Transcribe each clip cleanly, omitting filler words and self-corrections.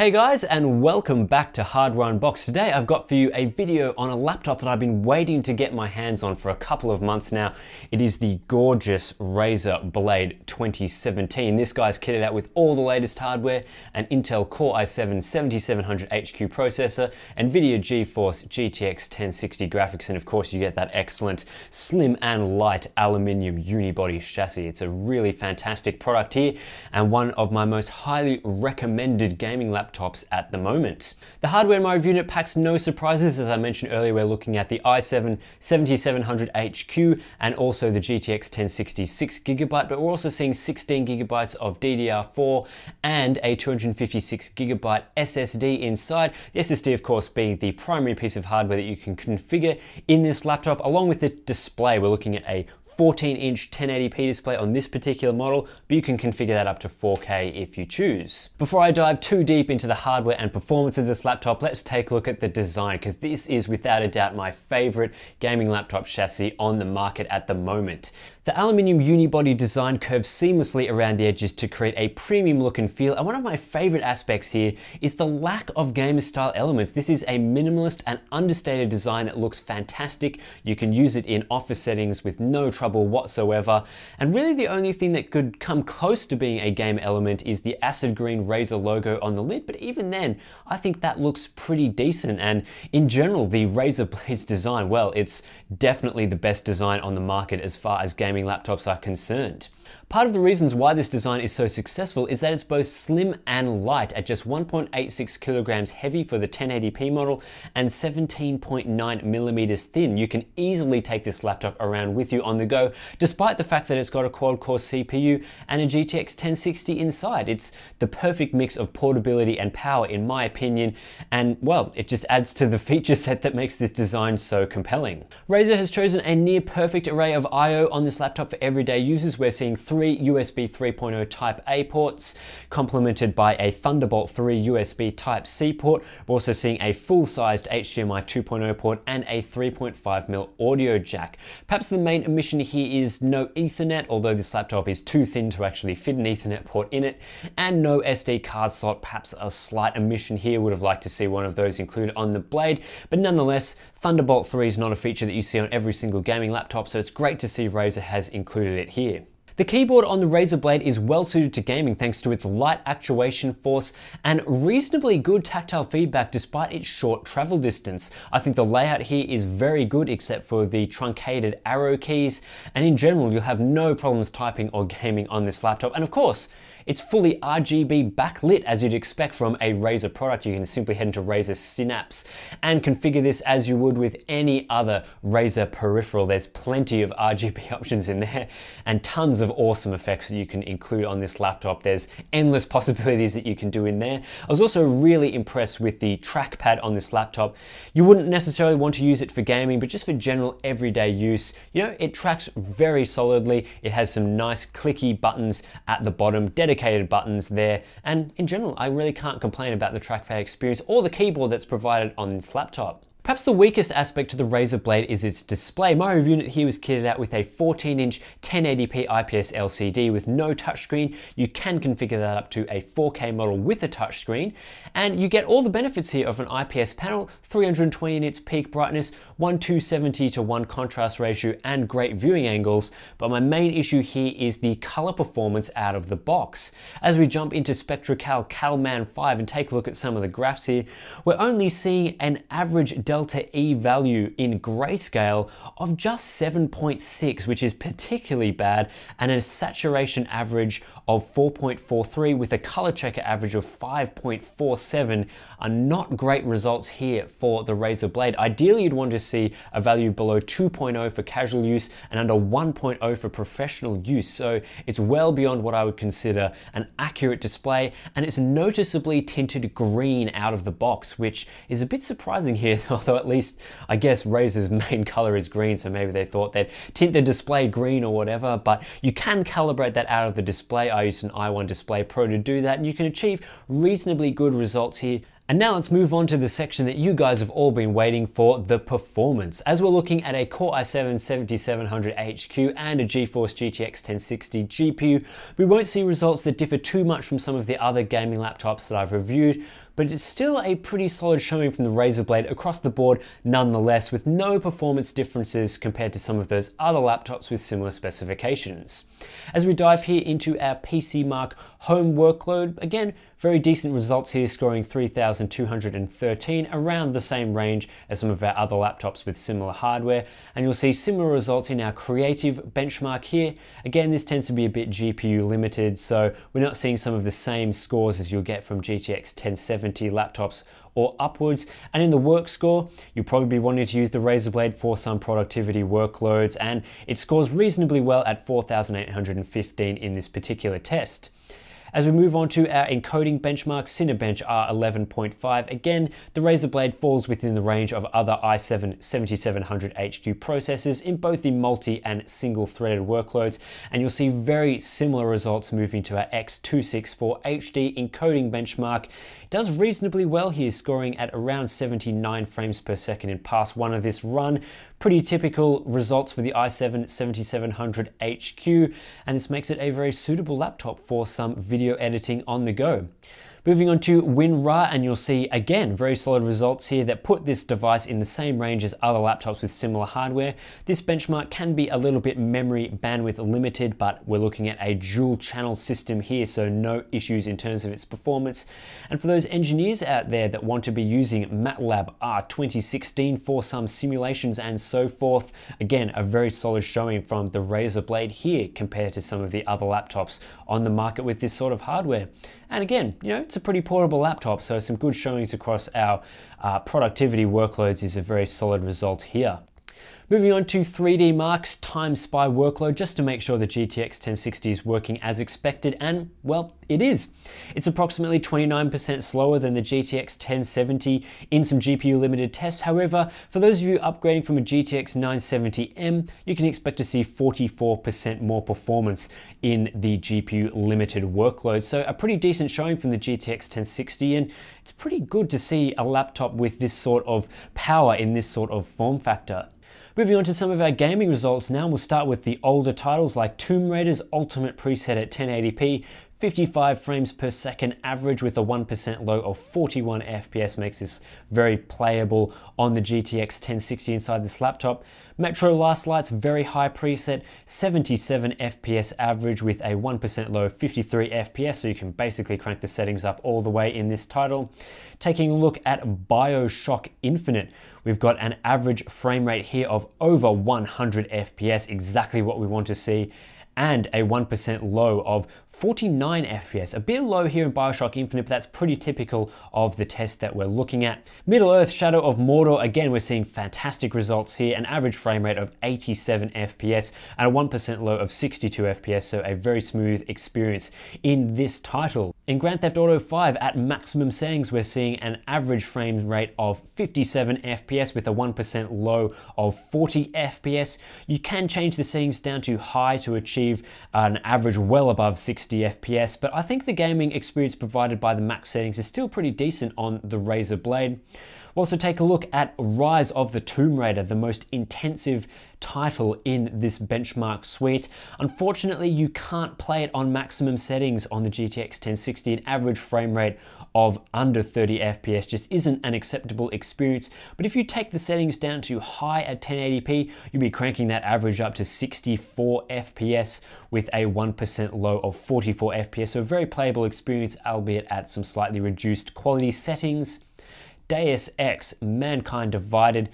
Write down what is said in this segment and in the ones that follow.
Hey guys, and welcome back to Hardware Unboxed. Today I've got for you a video on a laptop that I've been waiting to get my hands on for a couple of months now. It is the gorgeous Razer Blade 2017. This guy's kitted out with all the latest hardware, an Intel Core i7-7700HQ processor, NVIDIA GeForce GTX 1060 graphics, and of course you get that excellent slim and light aluminium unibody chassis. It's a really fantastic product here, and one of my most highly recommended gaming laptops at the moment. The hardware in my review unit packs no surprises. As I mentioned earlier, we're looking at the i7-7700HQ and also the GTX 1060 6GB, but we're also seeing 16GB of DDR4 and a 256GB SSD inside. The SSD, of course, being the primary piece of hardware that you can configure in this laptop. Along with the display, we're looking at a 14-inch 1080p display on this particular model, but you can configure that up to 4K if you choose. Before I dive too deep into the hardware and performance of this laptop, let's take a look at the design, because this is without a doubt my favorite gaming laptop chassis on the market at the moment. The aluminium unibody design curves seamlessly around the edges to create a premium look and feel, and one of my favorite aspects here is the lack of gamer style elements. This is a minimalist and understated design that looks fantastic. You can use it in office settings with no trouble whatsoever, and really the only thing that could come close to being a game element is the acid green Razer logo on the lid, but even then I think that looks pretty decent. And in general, the Razer Blade's design, well, it's definitely the best design on the market as far as gaming laptops are concerned. Part of the reasons why this design is so successful is that it's both slim and light at just 1.86 kilograms heavy for the 1080p model and 17.9 millimeters thin. You can easily take this laptop around with you on the go, despite the fact that it's got a quad-core CPU and a GTX 1060 inside. It's the perfect mix of portability and power, in my opinion, and well, it just adds to the feature set that makes this design so compelling. Razer has chosen a near perfect array of I/O on this laptop for everyday users. We're seeing 3 USB 3.0 Type A ports, complemented by a Thunderbolt 3 USB Type C port. We're also seeing a full-sized HDMI 2.0 port and a 3.5mm audio jack. Perhaps the main omission here is no Ethernet, although this laptop is too thin to actually fit an Ethernet port in it, and no SD card slot. Perhaps a slight omission here. Would have liked to see one of those included on the Blade, but nonetheless, Thunderbolt 3 is not a feature that you see on every single gaming laptop, so it's great to see Razer has included it here. The keyboard on the Razer Blade is well suited to gaming thanks to its light actuation force and reasonably good tactile feedback despite its short travel distance. I think the layout here is very good except for the truncated arrow keys, and in general you'll have no problems typing or gaming on this laptop. And of course, it's fully RGB backlit as you'd expect from a Razer product. You can simply head into Razer Synapse and configure this as you would with any other Razer peripheral. There's plenty of RGB options in there and tons of awesome effects that you can include on this laptop. There's endless possibilities that you can do in there. I was also really impressed with the trackpad on this laptop. You wouldn't necessarily want to use it for gaming, but just for general everyday use, you know, it tracks very solidly. It has some nice clicky buttons at the bottom, dedicated buttons there, and in general I really can't complain about the trackpad experience or the keyboard that's provided on this laptop. Perhaps the weakest aspect to the Razer Blade is its display. My review unit here was kitted out with a 14-inch 1080p IPS LCD with no touchscreen. You can configure that up to a 4K model with a touchscreen, and you get all the benefits here of an IPS panel, 320 nits peak brightness, 1:270 to 1 contrast ratio, and great viewing angles. But my main issue here is the color performance out of the box. As we jump into Spectracal CalMan 5 and take a look at some of the graphs here, we're only seeing an average Delta E value in grayscale of just 7.6, which is particularly bad, and a saturation average of 4.43 with a color checker average of 5.47 are not great results here for the Razer Blade. Ideally, you'd want to see a value below 2.0 for casual use and under 1.0 for professional use. So it's well beyond what I would consider an accurate display, and it's noticeably tinted green out of the box, which is a bit surprising here, although at least I guess Razer's main color is green, so maybe they thought they'd tint the display green or whatever, but you can calibrate that out of the display. I used an i1 Display Pro to do that, and you can achieve reasonably good results here. And now let's move on to the section that you guys have all been waiting for, the performance. As we're looking at a Core i7-7700HQ and a GeForce GTX 1060 GPU, we won't see results that differ too much from some of the other gaming laptops that I've reviewed, but it's still a pretty solid showing from the Razer Blade across the board nonetheless, with no performance differences compared to some of those other laptops with similar specifications. As we dive here into our PCMark home workload, again, very decent results here, scoring 3,213, around the same range as some of our other laptops with similar hardware. And you'll see similar results in our creative benchmark here. Again, this tends to be a bit GPU limited, so we're not seeing some of the same scores as you'll get from GTX 1070 laptops or upwards. And in the work score, you'll probably be wanting to use the Razer Blade for some productivity workloads, and it scores reasonably well at 4,815 in this particular test. As we move on to our encoding benchmark, Cinebench R11.5, again, the Razer Blade falls within the range of other i7 7700HQ processors in both the multi and single threaded workloads, and you'll see very similar results moving to our X264HD encoding benchmark. It does reasonably well here, scoring at around 79 frames per second in pass one of this run. Pretty typical results for the i7 7700HQ, and this makes it a very suitable laptop for some video editing on the go. Moving on to WinRAR, and you'll see again very solid results here that put this device in the same range as other laptops with similar hardware. This benchmark can be a little bit memory bandwidth limited, but we're looking at a dual channel system here, so no issues in terms of its performance. And for those engineers out there that want to be using MATLAB R2016 for some simulations and so forth, again, a very solid showing from the Razer Blade here compared to some of the other laptops on the market with this sort of hardware. And again, you know, it's a pretty portable laptop, so some good showings across our productivity workloads is a very solid result here. Moving on to 3D Mark's Time Spy workload, just to make sure the GTX 1060 is working as expected, and well, it is. It's approximately 29% slower than the GTX 1070 in some GPU limited tests. However, for those of you upgrading from a GTX 970M, you can expect to see 44% more performance in the GPU limited workload. So a pretty decent showing from the GTX 1060, and it's pretty good to see a laptop with this sort of power in this sort of form factor. Moving on to some of our gaming results now, we'll start with the older titles like Tomb Raider's ultimate preset at 1080p, 55 frames per second average with a 1% low of 41 FPS makes this very playable on the GTX 1060 inside this laptop. Metro Last Light's very high preset, 77 FPS average with a 1% low of 53 FPS, so you can basically crank the settings up all the way in this title. Taking a look at BioShock Infinite, we've got an average frame rate here of over 100 FPS, exactly what we want to see, and a 1% low of 49 FPS. A bit low here in BioShock Infinite, but that's pretty typical of the test that we're looking at. Middle-earth Shadow of Mordor, again, we're seeing fantastic results here, an average frame rate of 87 FPS and a 1% low of 62 FPS, so a very smooth experience in this title. In Grand Theft Auto 5 at maximum settings, we're seeing an average frame rate of 57 FPS with a 1% low of 40 FPS. You can change the settings down to high to achieve an average well above 60 FPS, but I think the gaming experience provided by the max settings is still pretty decent on the Razer Blade. We'll also take a look at Rise of the Tomb Raider, the most intensive title in this benchmark suite. Unfortunately, you can't play it on maximum settings on the GTX 1060. An average frame rate of under 30 FPS just isn't an acceptable experience. But if you take the settings down to high at 1080p, you'll be cranking that average up to 64 FPS with a 1% low of 44 FPS. So a very playable experience, albeit at some slightly reduced quality settings. Deus Ex Mankind Divided,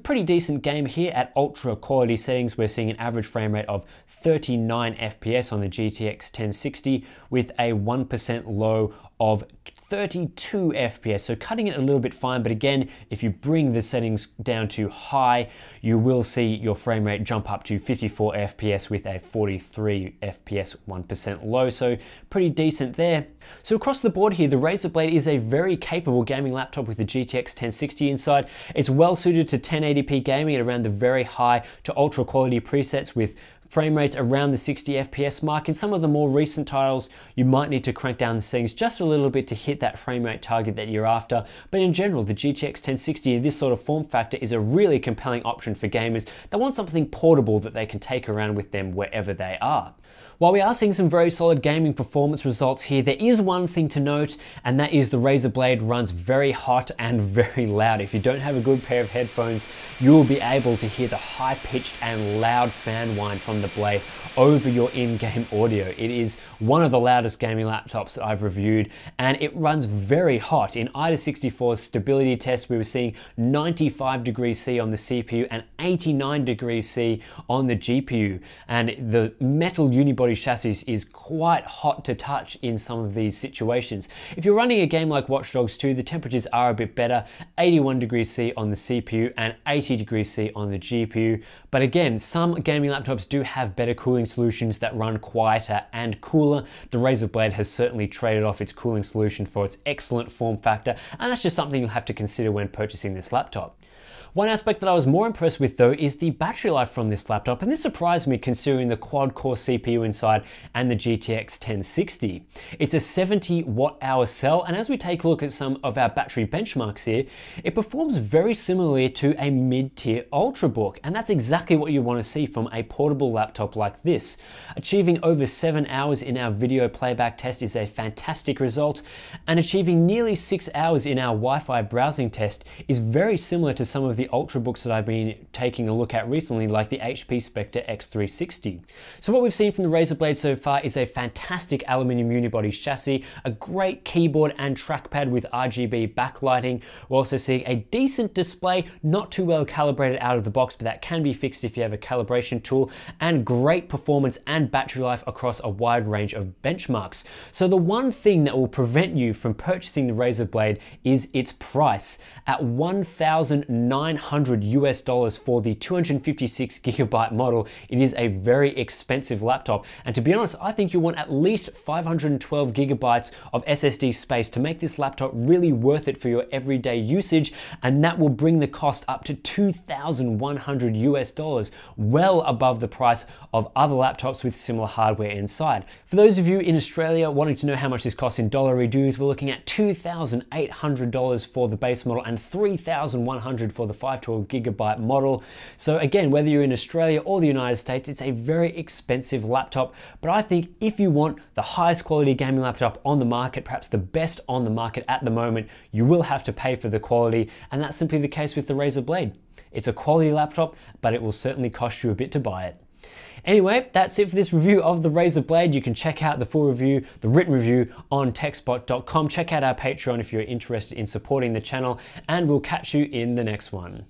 pretty decent game here at ultra quality settings. We're seeing an average frame rate of 39 FPS on the GTX 1060 with a 1% low of 32 FPS, so cutting it a little bit fine, but again, if you bring the settings down to high, you will see your frame rate jump up to 54 FPS with a 43 FPS 1% low, so pretty decent there. So across the board here, the Razer Blade is a very capable gaming laptop with the GTX 1060 inside. It's well suited to 1080p gaming at around the very high to ultra quality presets with frame rates around the 60 FPS mark. In some of the more recent titles, you might need to crank down the settings just a little bit to hit that frame rate target that you're after. But in general, the GTX 1060 in this sort of form factor is a really compelling option for gamers that want something portable that they can take around with them wherever they are. While we are seeing some very solid gaming performance results here, there is one thing to note, and that is the Razer Blade runs very hot and very loud. If you don't have a good pair of headphones, you will be able to hear the high-pitched and loud fan whine from the Blade over your in-game audio. It is one of the loudest gaming laptops that I've reviewed, and it runs very hot. In Ida64's stability test, we were seeing 95 degrees C on the CPU and 89 degrees C on the GPU, and the metal unibody chassis is quite hot to touch in some of these situations. If you're running a game like Watch Dogs 2, the temperatures are a bit better, 81 degrees C on the CPU and 80 degrees C on the GPU. But again, some gaming laptops do have better cooling solutions that run quieter and cooler. The Razer Blade has certainly traded off its cooling solution for its excellent form factor, and that's just something you'll have to consider when purchasing this laptop. One aspect that I was more impressed with though is the battery life from this laptop, and this surprised me considering the quad-core CPU inside and the GTX 1060. It's a 70 watt-hour cell, and as we take a look at some of our battery benchmarks here, it performs very similarly to a mid-tier Ultrabook, and that's exactly what you want to see from a portable laptop like this. Achieving over 7 hours in our video playback test is a fantastic result, and achieving nearly 6 hours in our Wi-Fi browsing test is very similar to some of the Ultrabooks that I've been taking a look at recently, like the HP Spectre X360. So what we've seen from the Razer Blade so far is a fantastic aluminium unibody chassis, a great keyboard and trackpad with RGB backlighting. We're also seeing a decent display, not too well calibrated out of the box, but that can be fixed if you have a calibration tool, and great performance and battery life across a wide range of benchmarks. So the one thing that will prevent you from purchasing the Razer Blade is its price. At $1,900 US for the 256 gigabyte model, it is a very expensive laptop, and to be honest, I think you want at least 512 gigabytes of SSD space to make this laptop really worth it for your everyday usage, and that will bring the cost up to $2,100 US, well above the price of other laptops with similar hardware inside. For those of you in Australia wanting to know how much this costs in dollar redues, we're looking at $2,800 for the base model and $3,100 for the 512 gigabyte model. So again, whether you're in Australia or the United States, it's a very expensive laptop, but I think if you want the highest quality gaming laptop on the market, perhaps the best on the market at the moment, you will have to pay for the quality, and that's simply the case with the Razer Blade. It's a quality laptop, but it will certainly cost you a bit to buy it. Anyway, that's it for this review of the Razer Blade. You can check out the full review, the written review, on techspot.com. Check out our Patreon if you're interested in supporting the channel, and we'll catch you in the next one.